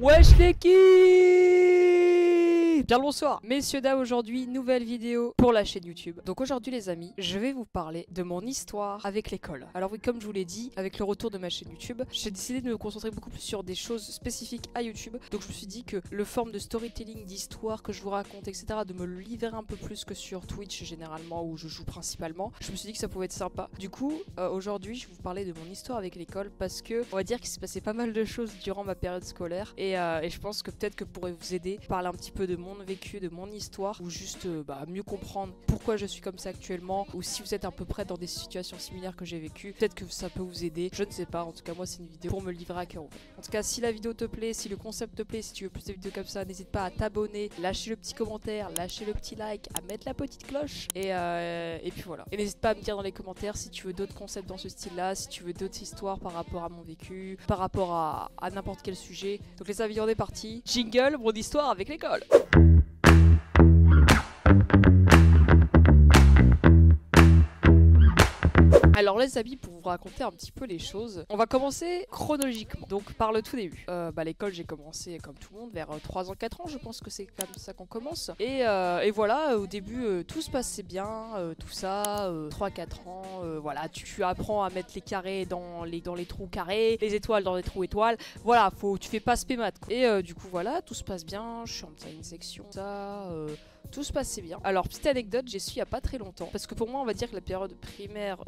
Wesh l'équipe! Bien le bonsoir. Messieurs, dames, aujourd'hui, nouvelle vidéo pour la chaîne YouTube. Donc aujourd'hui les amis, je vais vous parler de mon histoire avec l'école. Alors oui, comme je vous l'ai dit, avec le retour de ma chaîne YouTube, j'ai décidé de me concentrer beaucoup plus sur des choses spécifiques à YouTube. Donc je me suis dit que le forme de storytelling, d'histoire que je vous raconte, etc., de me le livrer un peu plus que sur Twitch généralement, où je joue principalement, je me suis dit que ça pouvait être sympa. Du coup, aujourd'hui, je vais vous parler de mon histoire avec l'école parce que, on va dire qu'il s'est passé pas mal de choses durant ma période scolaire et je pense que peut-être que pourrait vous aider, parler un petit peu de mon vécu, de mon histoire, ou juste mieux comprendre pourquoi je suis comme ça actuellement, ou si vous êtes à peu près dans des situations similaires que j'ai vécues, peut-être que ça peut vous aider, je ne sais pas. En tout cas, moi c'est une vidéo pour me livrer à cœur ouvert. En tout cas, si la vidéo te plaît, si le concept te plaît, si tu veux plus de vidéos comme ça, n'hésite pas à t'abonner, lâcher le petit commentaire, lâcher le petit like, à mettre la petite cloche, et puis voilà. Et n'hésite pas à me dire dans les commentaires si tu veux d'autres concepts dans ce style-là, si tu veux d'autres histoires par rapport à mon vécu, par rapport à n'importe quel sujet. Donc les amis, on est parti. Jingle, mon histoire avec l'école. Alors les amis, pour vous raconter un petit peu les choses, on va commencer chronologiquement, donc par le tout début. L'école, j'ai commencé comme tout le monde vers 3 ans, 4 ans, je pense que c'est comme ça qu'on commence. Et voilà, au début, tout se passait bien, tout ça, 3-4 ans, voilà, tu apprends à mettre les carrés dans les trous carrés, les étoiles dans les trous étoiles, voilà, tu fais pas spé maths, quoi. Et du coup, voilà, tout se passe bien, je suis en une section, ça... tout se passait bien. Alors, petite anecdote, j'y suis il y a pas très longtemps. Parce que pour moi, on va dire que la période primaire,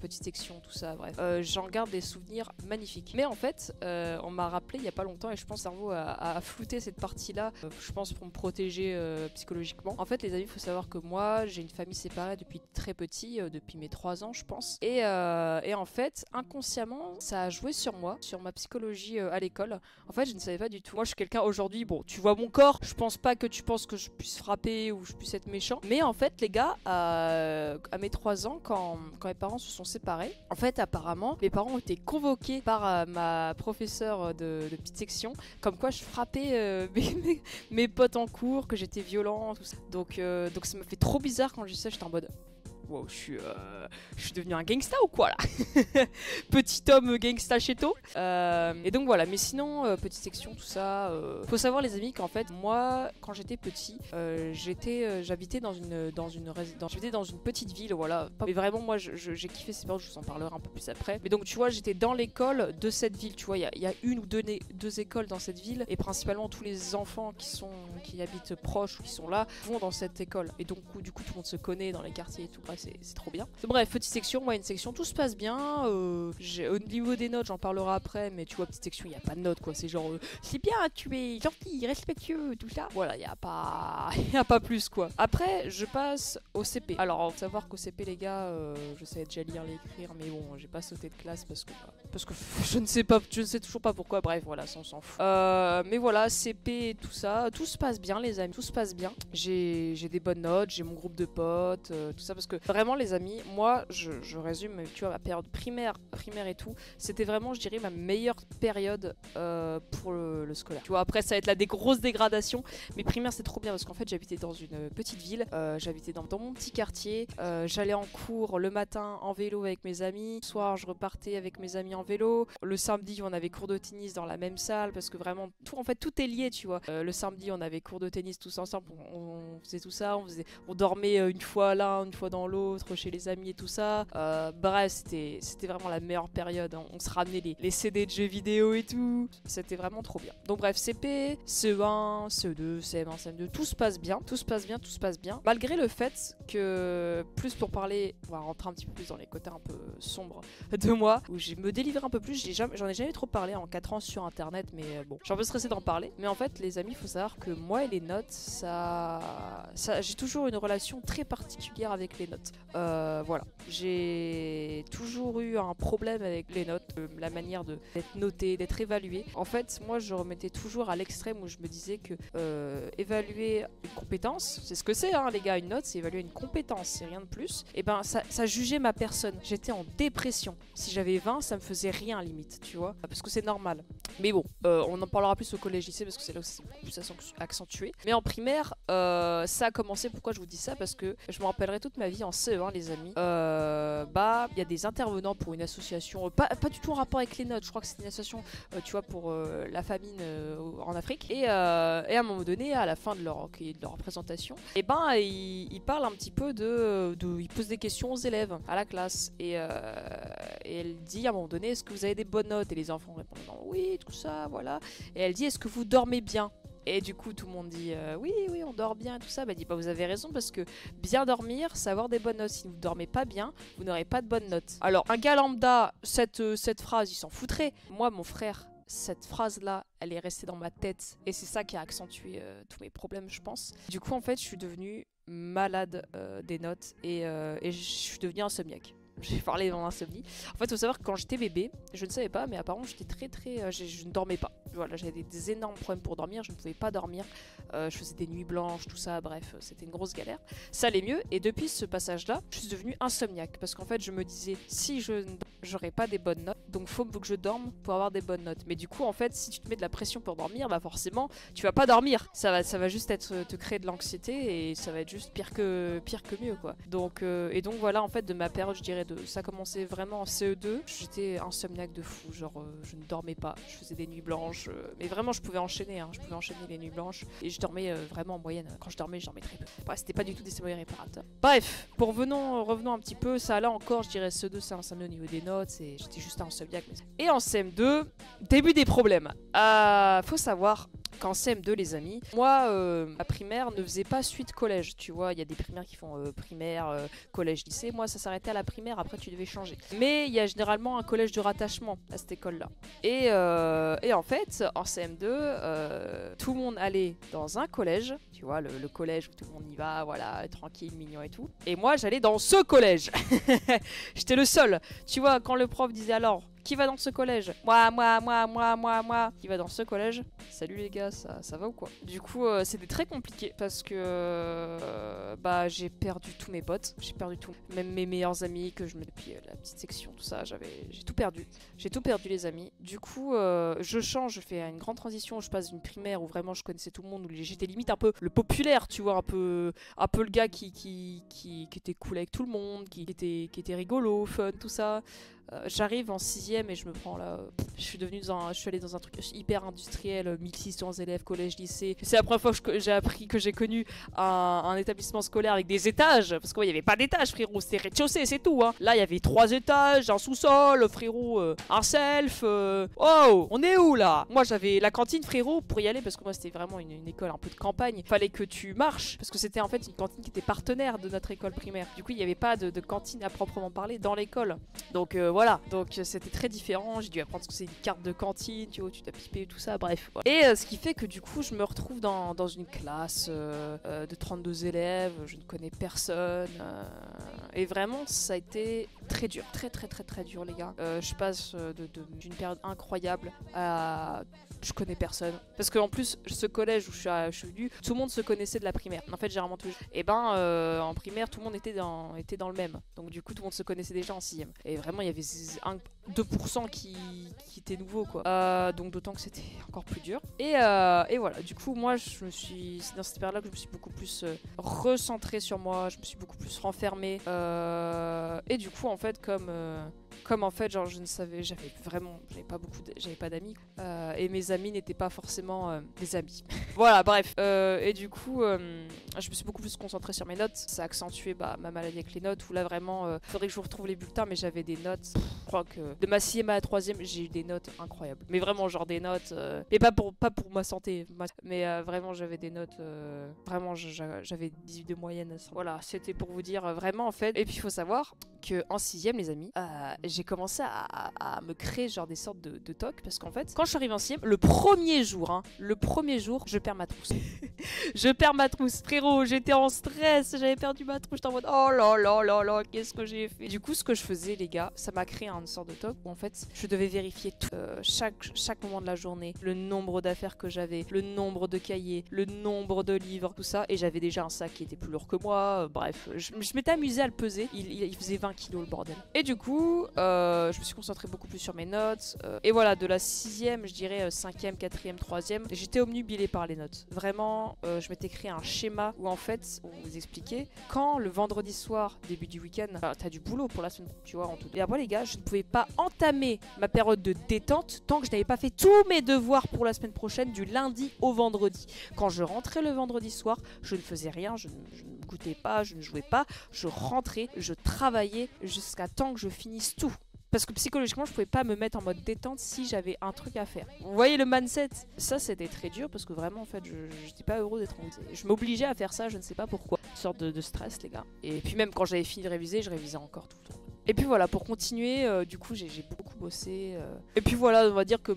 petite section, tout ça, bref, j'en garde des souvenirs magnifiques. Mais en fait, on m'a rappelé il y a pas longtemps, et je pense que le cerveau a flouté cette partie-là, je pense pour me protéger psychologiquement. En fait, les amis, il faut savoir que moi, j'ai une famille séparée depuis très petit, depuis mes 3 ans, je pense. Et en fait, inconsciemment, ça a joué sur moi, sur ma psychologie à l'école. En fait, je ne savais pas du tout. Moi, je suis quelqu'un aujourd'hui, bon, tu vois mon corps, je pense pas que tu penses que je puisse frapper ou je puisse être méchant. Mais en fait, les gars, à mes 3 ans, quand mes parents se sont séparés, en fait, apparemment, mes parents ont été convoqués par ma professeure de petite section, comme quoi je frappais mes potes en cours, que j'étais violent, tout ça. Donc ça m'a fait trop bizarre quand je dis ça, j'étais en mode... Wow, je suis devenu un gangsta ou quoi là? Petit homme gangsta chéto. Et donc voilà, mais sinon, petite section, tout ça. Faut savoir les amis qu'en fait, moi, quand j'étais petit, j'habitais dans une petite ville, voilà. Mais vraiment, moi, j'ai kiffé ces périodes, je vous en parlerai un peu plus après. Mais donc, tu vois, j'étais dans l'école de cette ville, tu vois, il y a une ou deux écoles dans cette ville, et principalement tous les enfants qui habitent proches ou qui sont là vont dans cette école. Et donc, du coup, tout le monde se connaît dans les quartiers et tout. C'est trop bien. Bref, petite section, moyenne section, tout se passe bien. Au niveau des notes, j'en parlerai après, mais tu vois, petite section, il n'y a pas de notes, quoi. C'est genre, c'est bien, tu es gentil, respectueux, tout ça. Voilà, il n'y a pas plus, quoi. Après, je passe au CP. Alors, faut savoir qu'au CP, les gars, je savais déjà lire, l'écrire, mais bon, j'ai pas sauté de classe parce que je ne sais toujours pas pourquoi. Bref, voilà, ça, on s'en fout. Mais voilà, CP et tout ça, tout se passe bien, les amis, tout se passe bien. J'ai des bonnes notes, j'ai mon groupe de potes, tout ça, parce que vraiment les amis, moi je résume, tu vois, ma période primaire et tout, c'était vraiment, je dirais, ma meilleure période pour le scolaire. Tu vois, après ça va être des grosses dégradations, mais primaire c'est trop bien parce qu'en fait j'habitais dans une petite ville, j'habitais dans mon petit quartier, j'allais en cours le matin en vélo avec mes amis, le soir je repartais avec mes amis en vélo, le samedi on avait cours de tennis dans la même salle parce que vraiment tout est lié, tu vois. Le samedi on avait cours de tennis tous ensemble, on faisait tout ça, on dormait une fois là, une fois dans l'autre, chez les amis et tout ça. Bref, c'était vraiment la meilleure période, hein. On se ramenait les CD de jeux vidéo et tout. C'était vraiment trop bien. Donc bref, CP, CE1, CE2, CM1, CM2, tout se passe bien. Tout se passe bien, tout se passe bien. Malgré le fait que, plus pour parler, on va rentrer un petit peu plus dans les côtés un peu sombres de moi, où je me délivre un peu plus. J'en ai jamais trop parlé en 4 ans sur internet, mais bon, je suis un peu stressée d'en parler. Mais en fait, les amis, il faut savoir que moi et les notes, j'ai toujours une relation très particulière avec les notes. Voilà, j'ai toujours eu un problème avec les notes, la manière d'être noté, d'être évalué. En fait, moi, je remettais toujours à l'extrême où je me disais que évaluer une compétence, c'est ce que c'est, hein, les gars, une note, c'est évaluer une compétence, c'est rien de plus. Et ben, ça jugeait ma personne. J'étais en dépression. Si j'avais 20, ça me faisait rien, limite, tu vois, parce que c'est normal. Mais bon, on en parlera plus au collège-lycée parce que c'est là où c'est beaucoup plus accentué. Mais en primaire, ça a commencé, pourquoi je vous dis ça? Parce que je me rappellerai toute ma vie en CE1 les amis, bah il y a des intervenants pour une association, pas du tout en rapport avec les notes, je crois que c'est une association tu vois pour la famine en Afrique, et à un moment donné à la fin de leur présentation, et ben ils parlent un petit peu ils posent des questions aux élèves à la classe, et elle dit à un moment donné, est-ce que vous avez des bonnes notes, et les enfants répondent non, oui, tout ça, voilà, et elle dit, est-ce que vous dormez bien? Et du coup, tout le monde dit oui, on dort bien, tout ça. Bah, dit, bah, vous avez raison, parce que bien dormir, c'est avoir des bonnes notes. Si vous ne dormez pas bien, vous n'aurez pas de bonnes notes. Alors, un gars lambda, cette phrase, il s'en foutrait. Moi, mon frère, cette phrase-là, elle est restée dans ma tête. Et c'est ça qui a accentué tous mes problèmes, je pense. Du coup, en fait, je suis devenue malade des notes, et je suis devenue insomniaque. J'ai parlé dans l'insomnie. En fait, il faut savoir que quand j'étais bébé, je ne savais pas, mais apparemment j'étais je ne dormais pas. Voilà, j'avais des énormes problèmes pour dormir, je ne pouvais pas dormir. Je faisais des nuits blanches, tout ça, bref, c'était une grosse galère. Ça allait mieux, et depuis ce passage-là, je suis devenue insomniaque. Parce qu'en fait, je me disais, si j'aurais pas des bonnes notes, donc faut que je dorme pour avoir des bonnes notes. Mais du coup, en fait, si tu te mets de la pression pour dormir, bah forcément, tu vas pas dormir. Ça va juste te créer de l'anxiété, et ça va être juste pire que mieux, quoi. Donc voilà, en fait, de ma période, je dirais, ça a commencé vraiment en CE2. J'étais insomniaque de fou, genre je ne dormais pas, je faisais des nuits blanches, mais vraiment je pouvais enchaîner, je pouvais enchaîner les nuits blanches, et je dormais vraiment en moyenne. Quand je dormais très peu. Bref, c'était pas du tout des sommeils réparateurs. Bref, revenons un petit peu, ça là encore, je dirais CE2, c'est insomnie au niveau des notes, et j'étais juste insomniaque. Et en CM2, début des problèmes. Faut savoir qu'en CM2 les amis, moi ma primaire ne faisait pas suite collège, tu vois, il y a des primaires qui font primaire, collège, lycée. Moi ça s'arrêtait à la primaire, après tu devais changer. Mais il y a généralement un collège de rattachement à cette école là. Et en fait en CM2 tout le monde allait dans un collège, tu vois, le collège où tout le monde y va, voilà, tranquille, mignon et tout. Et moi j'allais dans ce collège. J'étais le seul, tu vois, quand le prof disait alors qui va dans ce collège? Moi. Qui va dans ce collège? Salut les gars, ça va ou quoi? Du coup, c'était très compliqué parce que bah j'ai perdu tous mes potes, j'ai perdu tout, même mes meilleurs amis que je me depuis la petite section, tout ça, j'ai tout perdu. J'ai tout perdu les amis. Du coup, je change, je fais une grande transition, je passe d'une primaire où vraiment je connaissais tout le monde, où j'étais limite un peu le populaire, tu vois, un peu le gars qui était cool avec tout le monde, qui était rigolo, fun, tout ça. J'arrive en 6ème et je me prends là. Je suis allée dans un truc hyper industriel, 1600 élèves, collège, lycée. C'est la première fois que j'ai connu un établissement scolaire avec des étages. Parce qu'il n'y avait pas d'étage, frérot. C'était rez-de-chaussée, c'est tout. Hein. Là, il y avait 3 étages, un sous-sol, frérot, un self. Oh, on est où là? Moi, j'avais la cantine, frérot, pour y aller. Parce que moi, c'était vraiment une école un peu de campagne. Fallait que tu marches. Parce que c'était en fait une cantine qui était partenaire de notre école primaire. Du coup, il n'y avait pas de cantine à proprement parler dans l'école. Donc, voilà, donc c'était très différent, j'ai dû apprendre ce que c'est une carte de cantine, tu vois, tu t'as pipé et tout ça, bref. Voilà. Et ce qui fait que du coup je me retrouve dans une classe de 32 élèves, je ne connais personne, et vraiment ça a été très dur, très dur les gars. Je passe d'une période incroyable à... je connais personne. Parce qu'en plus, ce collège où je suis venue, tout le monde se connaissait de la primaire. En fait, généralement, et en primaire, tout le monde était dans le même. Donc du coup, tout le monde se connaissait déjà en 6ème. Et vraiment, il y avait 2% qui étaient nouveaux, quoi. Donc d'autant que c'était encore plus dur. Et voilà, du coup, moi, c'est dans cette période-là que je me suis beaucoup plus recentrée sur moi, je me suis beaucoup plus renfermée. Et du coup, en fait, comme en fait, genre, j'avais pas d'amis, et mes amis n'étaient pas forcément des amis. Voilà, bref. Et du coup, je me suis beaucoup plus concentrée sur mes notes. Ça a accentué ma maladie avec les notes, où là vraiment, faudrait que je vous retrouve les bulletins, mais j'avais des notes. Je crois que de ma 6ème à la 3ème, j'ai eu des notes incroyables. Mais vraiment, genre des notes, et pas pour ma santé, mais vraiment, j'avais des notes, vraiment, j'avais 18 de moyenne. Voilà, c'était pour vous dire vraiment, en fait. Et puis, il faut savoir qu'en 6ème, les amis, j'ai commencé à me créer genre des sortes de tocs, parce qu'en fait, quand je suis arrivée en 6ème, le premier jour, je perds ma trousse. Je perds ma trousse, frérot, j'étais en stress, j'avais perdu ma trousse, j'étais en mode oh là là là là, qu'est-ce que j'ai fait? Du coup, ce que je faisais, les gars, ça m'a créé une sorte de toc où en fait, je devais vérifier tout, chaque moment de la journée, le nombre d'affaires que j'avais, le nombre de cahiers, le nombre de livres, tout ça, et j'avais déjà un sac qui était plus lourd que moi, bref, je m'étais amusée à le peser, il faisait 20 kilos le bordel. Et du coup, je me suis concentrée beaucoup plus sur mes notes, et voilà, de la 6ème, je dirais 5ème, 4ème, 3ème, j'étais obnubilée par les notes. Vraiment, justement, je m'étais créé un schéma où en fait, on vous expliquait, quand le vendredi soir, début du week-end, t'as du boulot pour la semaine, tu vois, en tout. Et après les gars, je ne pouvais pas entamer ma période de détente tant que je n'avais pas fait tous mes devoirs pour la semaine prochaine, du lundi au vendredi. Quand je rentrais le vendredi soir, je ne faisais rien, je ne goûtais pas, je ne jouais pas, je rentrais, je travaillais jusqu'à temps que je finisse tout. Parce que psychologiquement, je pouvais pas me mettre en mode détente si j'avais un truc à faire. Vous voyez le mindset? Ça, c'était très dur parce que vraiment, en fait, je n'étais pas heureux d'être en lycée. Je m'obligeais à faire ça, je ne sais pas pourquoi. Une sorte de stress, les gars. Et puis même quand j'avais fini de réviser, je révisais encore tout le temps. Et puis voilà, pour continuer, du coup, j'ai beaucoup bossé. Et puis voilà, on va dire que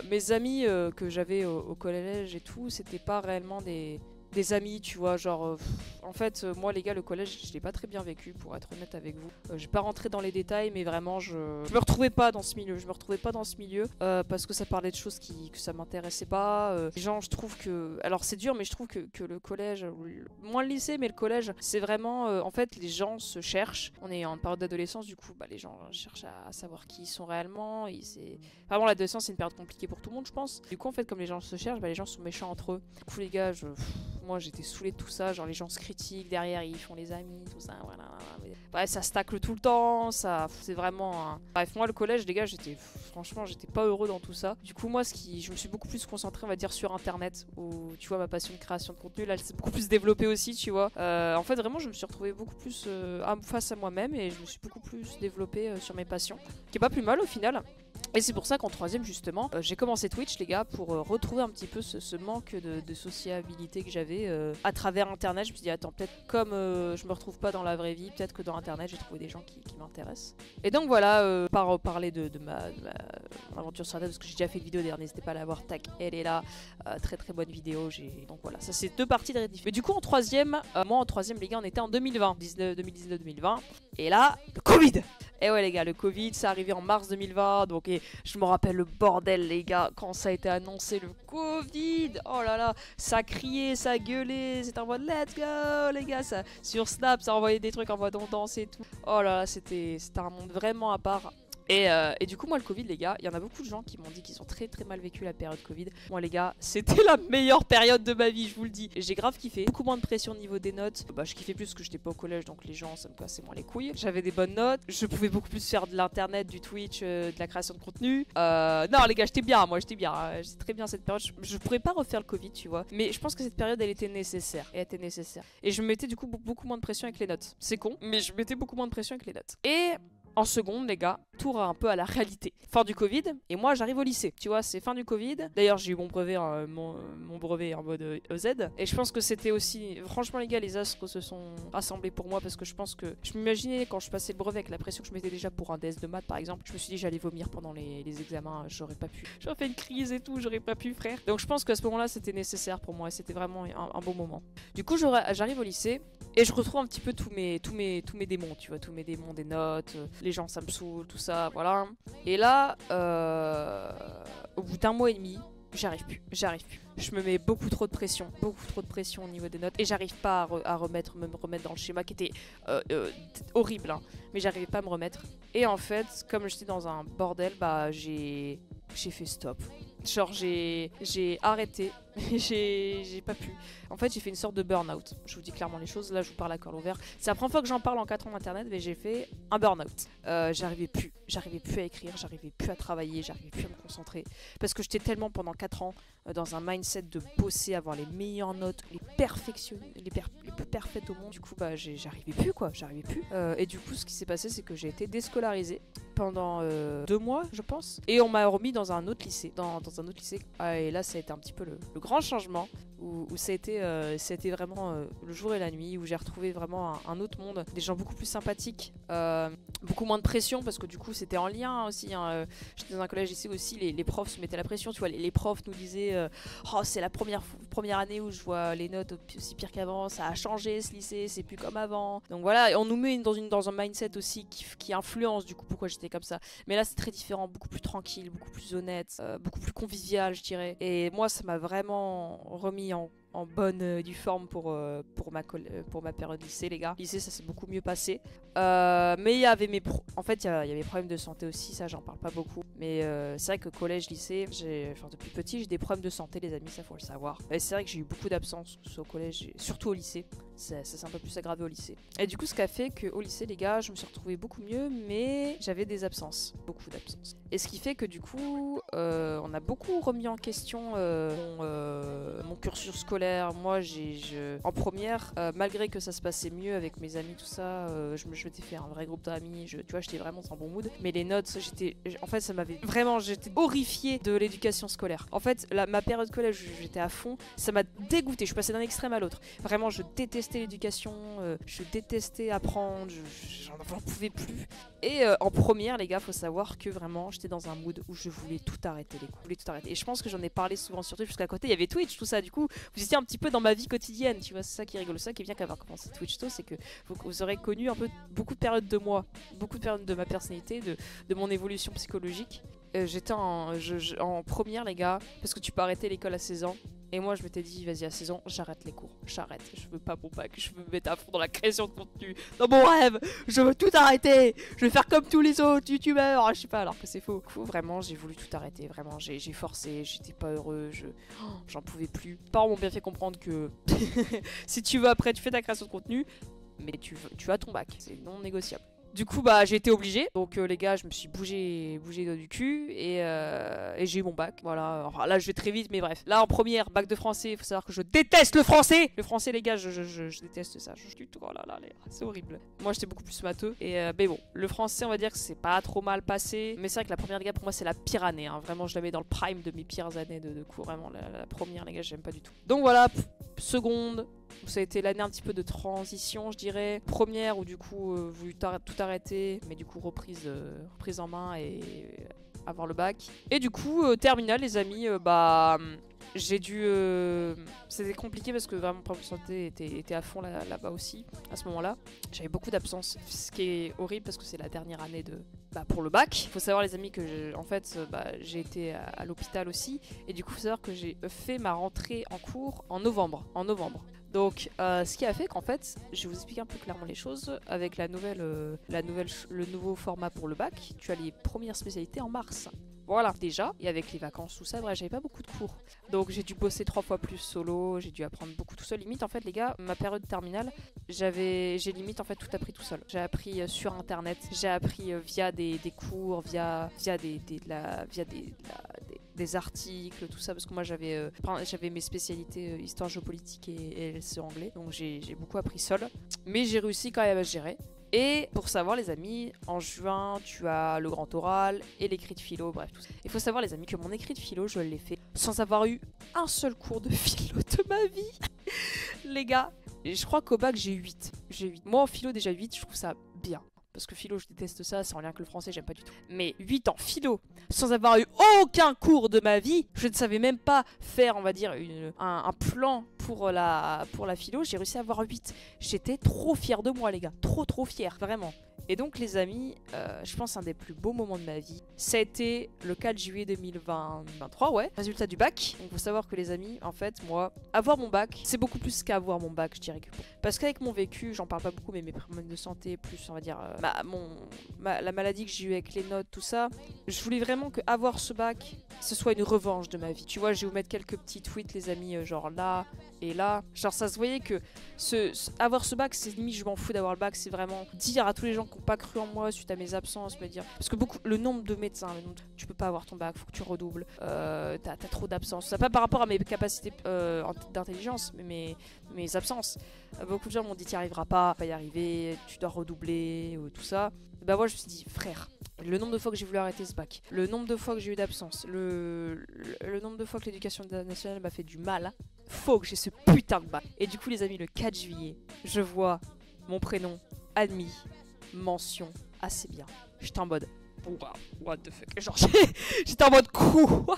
mes amis que j'avais au collège et tout, c'était pas réellement des amis, tu vois, genre en fait moi les gars, le collège je l'ai pas très bien vécu, pour être honnête avec vous. Je vais pas rentrer dans les détails, mais vraiment je me retrouvais pas dans ce milieu, parce que ça parlait de choses que ça m'intéressait pas. Les gens, je trouve que, alors c'est dur, mais je trouve que le collège, moins le lycée, mais le collège, c'est vraiment en fait les gens se cherchent. On est en période d'adolescence, du coup les gens cherchent à savoir qui ils sont réellement, et c'est vraiment, l'adolescence c'est une période compliquée pour tout le monde, je pense. Du coup en fait, comme les gens se cherchent, les gens sont méchants entre eux. Du coup les gars, moi j'étais saoulée de tout ça, genre les gens se critiquent, derrière ils font les amis, tout ça, voilà. Ouais, ça se tacle tout le temps, c'est vraiment Bref, moi le collège, les gars, franchement j'étais pas heureux dans tout ça. Du coup moi je me suis beaucoup plus concentrée, on va dire, sur internet, où tu vois ma passion de création de contenu, là elle s'est beaucoup plus développée aussi, tu vois. En fait vraiment je me suis retrouvée beaucoup plus face à moi-même, et je me suis beaucoup plus développée sur mes passions, qui est pas plus mal au final. Et c'est pour ça qu'en troisième justement, j'ai commencé Twitch, les gars, pour retrouver un petit peu ce manque de sociabilité que j'avais à travers internet. Je me suis dit attends, peut-être comme je me retrouve pas dans la vraie vie, peut-être que dans internet j'ai trouvé des gens qui m'intéressent. Et donc voilà, parler de ma aventure sur internet, parce que j'ai déjà fait une vidéo d'ailleurs, n'hésitez pas à la voir, tac, elle est là, très très bonne vidéo. Donc voilà, ça c'est deux parties de rédiff. Mais du coup en troisième, moi en troisième les gars, on était en 2020, 2019-2020, et là, le Covid. Et ouais les gars, le Covid, c'est arrivé en mars 2020, donc et je me rappelle le bordel les gars, quand ça a été annoncé, le Covid, oh là là, ça criait, ça gueulait, c'était en mode let's go les gars, ça, sur Snap, ça envoyait des trucs en mode on danse et tout. Oh là là, c'était un monde vraiment à part. Et du coup moi le Covid les gars, il y en a beaucoup de gens qui m'ont dit qu'ils ont très très mal vécu la période Covid. Moi les gars, c'était la meilleure période de ma vie, je vous le dis. J'ai grave kiffé, beaucoup moins de pression au niveau des notes. Je kiffais plus parce que j'étais pas au collège, donc les gens ça me cassait moins les couilles. J'avais des bonnes notes, je pouvais beaucoup plus faire de l'internet, du Twitch, de la création de contenu. Non les gars, j'étais bien, moi j'étais bien, j'étais très bien cette période. Je pourrais pas refaire le Covid, tu vois, mais je pense que cette période elle était nécessaire. Et je me mettais du coup beaucoup moins de pression avec les notes. C'est con, mais je mettais beaucoup moins de pression avec les notes. Et en seconde, les gars, tour un peu à la réalité. Fin du Covid, et moi j'arrive au lycée. Tu vois, c'est fin du Covid. D'ailleurs, j'ai eu mon brevet en mode EZ. Et je pense que c'était aussi. Franchement, les gars, les astres se sont rassemblés pour moi, parce que je pense que. Je m'imaginais quand je passais le brevet avec la pression que je mettais déjà pour un DS de maths, par exemple. Je me suis dit, j'allais vomir pendant les examens. J'aurais pas pu. J'aurais fait une crise et tout, j'aurais pas pu, frère. Donc je pense qu'à ce moment-là, c'était nécessaire pour moi. Et c'était vraiment un bon moment. Du coup, j'arrive au lycée. Et je retrouve un petit peu tous mes démons, tu vois, tous mes démons des notes, les gens ça me saoule, tout ça, voilà. Et là, au bout d'un mois et demi, j'arrive plus. Je me mets beaucoup trop de pression au niveau des notes, et j'arrive pas à me remettre dans le schéma qui était horrible, hein, mais j'arrivais pas à me remettre. Et en fait, comme j'étais dans un bordel, j'ai fait stop. Genre j'ai arrêté, j'ai pas pu. En fait j'ai fait une sorte de burn-out. Je vous dis clairement les choses, là je vous parle à cœur ouvert. C'est la première fois que j'en parle en 4 ans d'internet, mais j'ai fait un burn-out. J'arrivais plus à écrire, j'arrivais plus à travailler, j'arrivais plus à me concentrer. Parce que j'étais tellement pendant 4 ans dans un mindset de bosser, avoir les meilleures notes, les plus parfaites au monde. Du coup j'arrivais plus. Et du coup ce qui s'est passé, c'est que j'ai été déscolarisée pendant 2 mois je pense. Et on m'a remis dans un autre lycée. Et là ça a été un petit peu le grand changement, où ça a été vraiment le jour et la nuit, où j'ai retrouvé vraiment un autre monde, des gens beaucoup plus sympathiques, beaucoup moins de pression, parce que du coup c'était en lien aussi, hein. J'étais dans un collège ici aussi, les profs se mettaient la pression, tu vois, les profs nous disaient oh c'est la première année où je vois les notes aussi pire qu'avant, ça a changé ce lycée, c'est plus comme avant. Donc voilà, et on nous met dans un mindset aussi qui influence du coup pourquoi j'étais comme ça. Mais là c'est très différent, beaucoup plus tranquille, beaucoup plus honnête, beaucoup plus convivial je dirais. Et moi ça m'a vraiment remis remis en bonne due forme pour ma période lycée, les gars. Lycée, ça s'est beaucoup mieux passé. Mais il y avait en fait, il y avait mes problèmes de santé aussi, ça j'en parle pas beaucoup. Mais c'est vrai que collège, lycée, depuis petit, j'ai des problèmes de santé, les amis, ça faut le savoir. Et c'est vrai que j'ai eu beaucoup d'absences, que ce soit au collège, surtout au lycée. Ça s'est un peu plus aggravé au lycée. Et du coup, ce qui a fait qu'au lycée, les gars, je me suis retrouvée beaucoup mieux, mais j'avais des absences, beaucoup d'absences. Et ce qui fait que du coup, on a beaucoup remis en question mon cursus scolaire. Moi, en première, malgré que ça se passait mieux avec mes amis, tout ça, je m'étais fait un vrai groupe d'amis, tu vois, j'étais vraiment dans un bon mood. Mais les notes, en fait, ça m'avait vraiment, j'étais horrifiée de l'éducation scolaire. En fait, ma période collège, j'étais à fond, ça m'a dégoûtée, je suis passée d'un extrême à l'autre. Vraiment, je détestais l'éducation, je détestais apprendre, j'en pouvais plus. Et en première, les gars, faut savoir que vraiment, j'étais dans un mood où je voulais tout arrêter, les cours, je voulais tout arrêter. Et je pense que j'en ai parlé souvent sur Twitch, parce qu'à côté, il y avait Twitch, tout ça. Du coup, vous étiez un petit peu dans ma vie quotidienne, tu vois, c'est ça qui est rigolo. Ça qui est bien qu'avoir commencé Twitch tôt, c'est que vous aurez connu un peu beaucoup de périodes de moi, beaucoup de périodes de ma personnalité, de mon évolution psychologique. J'étais en première, les gars, parce que tu peux arrêter l'école à 16 ans. Et moi, je m'étais dit, vas-y, à 16 ans, j'arrête les cours. J'arrête. Je veux pas mon bac. Je veux me mettre à fond dans la création de contenu. Dans mon rêve. Je veux tout arrêter. Je vais faire comme tous les autres youtubeurs. Je sais pas, alors que c'est faux. Du coup, vraiment, j'ai voulu tout arrêter. Vraiment, j'ai forcé. J'étais pas heureux. J'en pouvais plus. Les parents m'ont bien fait comprendre que si tu veux, après, tu fais ta création de contenu. Mais tu as ton bac. C'est non négociable. Du coup, bah, j'ai été obligée. Donc, les gars, je me suis bougé du cul et j'ai eu mon bac. Voilà. Enfin, là, je vais très vite, mais bref. Là, en première, bac de français. Il faut savoir que je déteste le français. Le français, les gars, je déteste ça. Oh là là, c'est horrible. Moi, j'étais beaucoup plus matheux. Mais bon, le français, on va dire que c'est pas trop mal passé. Mais c'est vrai que la première, les gars, pour moi, c'est la pire année. Hein. Vraiment, je la mets dans le prime de mes pires années de cours. Vraiment, la première, les gars, j'aime pas du tout. Donc voilà, seconde. Ça a été l'année un petit peu de transition, je dirais. Première où du coup voulu tout arrêter, mais du coup reprise en main et avoir le bac. Et du coup terminale, les amis, j'ai dû... C'était compliqué parce que vraiment mon santé était à fond là-bas aussi, à ce moment-là. J'avais beaucoup d'absence, ce qui est horrible parce que c'est la dernière année pour le bac. Il faut savoir, les amis, que j'ai été à l'hôpital aussi. Et du coup, il faut savoir que j'ai fait ma rentrée en cours en novembre. Donc, ce qui a fait qu'en fait, je vais vous expliquer un peu clairement les choses. Avec le nouveau format pour le bac, tu as les premières spécialités en mars. Voilà, déjà, et avec les vacances, tout ça, bref, j'avais pas beaucoup de cours. Donc j'ai dû bosser 3 fois plus solo, j'ai dû apprendre beaucoup tout seul. Limite, en fait, les gars, ma période terminale, j'ai limite en fait tout appris tout seul. J'ai appris sur internet, j'ai appris via des cours, via des articles, tout ça, parce que moi j'avais mes spécialités histoire géopolitique et LCE anglais, donc j'ai beaucoup appris seul. Mais j'ai réussi quand même à se gérer. Et pour savoir, les amis, en juin, tu as le grand oral et l'écrit de philo, bref, tout ça. Il faut savoir, les amis, que mon écrit de philo, je l'ai fait sans avoir eu un seul cours de philo de ma vie. Les gars, je crois qu'au bac, j'ai 8. Moi, en philo, déjà 8, je trouve ça bien. Parce que philo, je déteste ça, c'est en lien avec le français, j'aime pas du tout. Mais 8 en philo, sans avoir eu aucun cours de ma vie, je ne savais même pas faire, on va dire, un plan pour la philo, j'ai réussi à avoir 8. J'étais trop fière de moi, les gars. Trop fière, vraiment. Et donc, les amis, je pense un des plus beaux moments de ma vie, ça a été le 4 juillet 2023, ouais. Résultat du bac. Donc, faut savoir que, les amis, en fait, moi, avoir mon bac, c'est beaucoup plus qu'avoir mon bac, je dirais. Parce qu'avec mon vécu, j'en parle pas beaucoup, mais mes problèmes de santé, plus, on va dire, la maladie que j'ai eue avec les notes, tout ça, je voulais vraiment que avoir ce bac, ce soit une revanche de ma vie. Tu vois, je vais vous mettre quelques petits tweets, les amis, genre là et là. Genre, ça se voyait que avoir ce bac, c'est limite, je m'en fous d'avoir le bac, c'est vraiment dire à tous les gens qui n'ont pas cru en moi suite à mes absences, me dire. Parce que le nombre de médecins, tu peux pas avoir ton bac, faut que tu redoubles, t'as trop d'absences. Ça pas par rapport à mes capacités d'intelligence, mais mes absences. Beaucoup de gens m'ont dit, t'y arriveras pas y arriver, tu dois redoubler, tout ça. Bah, moi, je me suis dit, frère, le nombre de fois que j'ai voulu arrêter ce bac, le nombre de fois que j'ai eu d'absence, le nombre de fois que l'éducation nationale m'a fait du mal, faut que j'ai ce putain de bac. Et du coup, les amis, le 4 juillet, je vois mon prénom admis, mention assez bien. J'étais en mode, what the fuck. Genre, j'étais en mode quoi.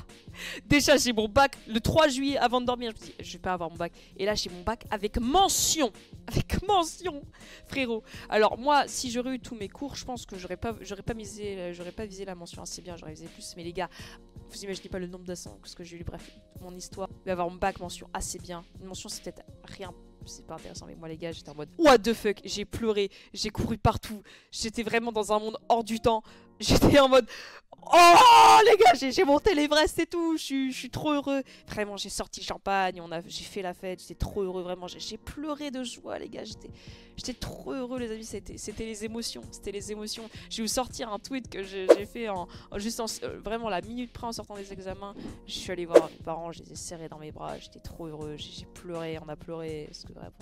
Déjà, j'ai mon bac le 3 juillet avant de dormir. Je me dis, je vais pas avoir mon bac. Et là, j'ai mon bac avec mention. Avec mention, frérot. Alors, moi, si j'aurais eu tous mes cours, je pense que j'aurais pas visé la mention assez bien. J'aurais visé plus. Mais les gars, Vous imaginez pas le nombre d'assauts que j'ai eu, bref, mon histoire. Je vais avoir mon bac mention assez bien. Une mention, c'est peut-être rien. C'est pas intéressant, mais moi les gars, j'étais en mode what the fuck, j'ai pleuré, j'ai couru partout, j'étais vraiment dans un monde hors du temps. J'étais en mode oh les gars, j'ai monté l'Everest et tout, je suis trop heureux. Vraiment, j'ai sorti le champagne, j'ai fait la fête, j'étais trop heureux, vraiment, j'ai pleuré de joie les gars, j'étais trop heureux les amis, c'était les émotions, J'ai vais vous sortir un tweet que j'ai fait vraiment la minute près en sortant des examens. Je suis allée voir mes parents, je les ai serrés dans mes bras, j'étais trop heureux, j'ai pleuré, on a pleuré, parce que vraiment,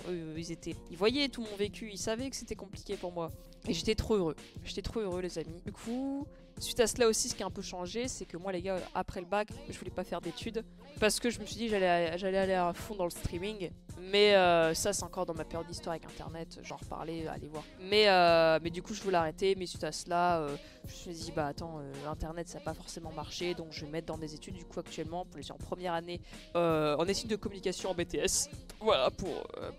ils voyaient tout mon vécu, ils savaient que c'était compliqué pour moi. Et j'étais trop heureux les amis. Du coup, suite à cela aussi, ce qui a un peu changé, c'est que moi les gars, après le bac, je voulais pas faire d'études parce que je me suis dit j'allais aller à fond dans le streaming. Mais ça c'est encore dans ma période d'histoire avec internet, j'en reparlais, allez voir. Mais du coup je voulais arrêter, mais suite à cela, je me suis dit bah attends, internet ça n'a pas forcément marché, donc je vais me mettre dans des études du coup actuellement, pour les en première année en études de communication en BTS. Voilà, pour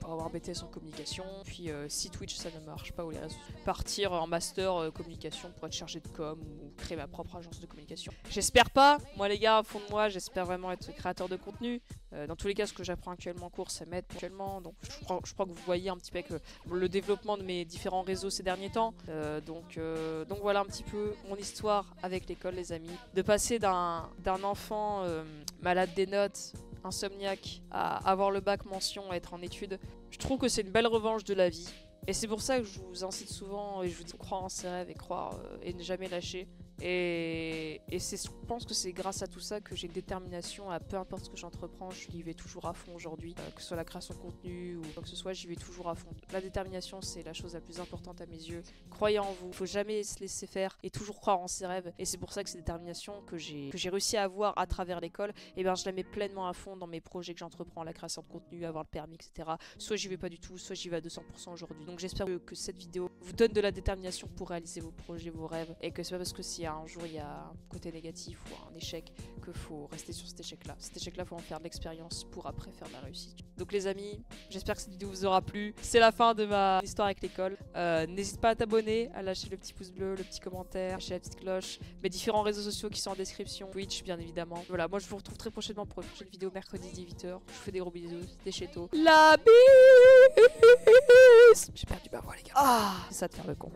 avoir un BTS en communication. Puis si Twitch ça ne marche pas ou les réseaux, partir en master communication pour être chargé de com ou créer ma propre agence de communication. J'espère pas, moi les gars, au fond de moi, j'espère vraiment être créateur de contenu. Dans tous les cas, ce que j'apprends actuellement en cours, ça m'aide actuellement. Donc je crois que vous voyez un petit peu avec le développement de mes différents réseaux ces derniers temps. Donc voilà un petit peu mon histoire avec l'école les amis. De passer d'un enfant malade des notes, insomniaque, à avoir le bac mention, à être en études. Je trouve que c'est une belle revanche de la vie. Et c'est pour ça que je vous incite souvent et je vous dis croire en ses rêves et croire et ne jamais lâcher. Et je pense que c'est grâce à tout ça que j'ai une détermination à peu importe ce que j'entreprends, je y vais toujours à fond aujourd'hui. Que ce soit la création de contenu ou quoi que ce soit, j'y vais toujours à fond. La détermination, c'est la chose la plus importante à mes yeux. Croyez en vous, faut jamais se laisser faire et toujours croire en ses rêves. Et c'est pour ça que cette détermination que j'ai réussi à avoir à travers l'école, et ben je la mets pleinement à fond dans mes projets que j'entreprends, la création de contenu, avoir le permis, etc. Soit j'y vais pas du tout, soit j'y vais à 200% aujourd'hui. Donc j'espère que cette vidéo vous donne de la détermination pour réaliser vos projets, vos rêves, et que c'est pas parce que si un jour il y a un côté négatif ou un échec qu'il faut rester sur cet échec là. Cet échec là, faut en faire de l'expérience pour après faire de la réussite. Donc les amis, j'espère que cette vidéo vous aura plu. C'est la fin de ma histoire avec l'école. N'hésite pas à t'abonner, à lâcher le petit pouce bleu, le petit commentaire, lâcher la petite cloche, mes différents réseaux sociaux qui sont en description, Twitch bien évidemment. Voilà, moi je vous retrouve très prochainement pour une prochaine vidéo mercredi 18h. Je vous fais des gros bisous, c'était Cheto. La bise. J'ai perdu ma voix les gars. Ah, c'est ça de faire le con.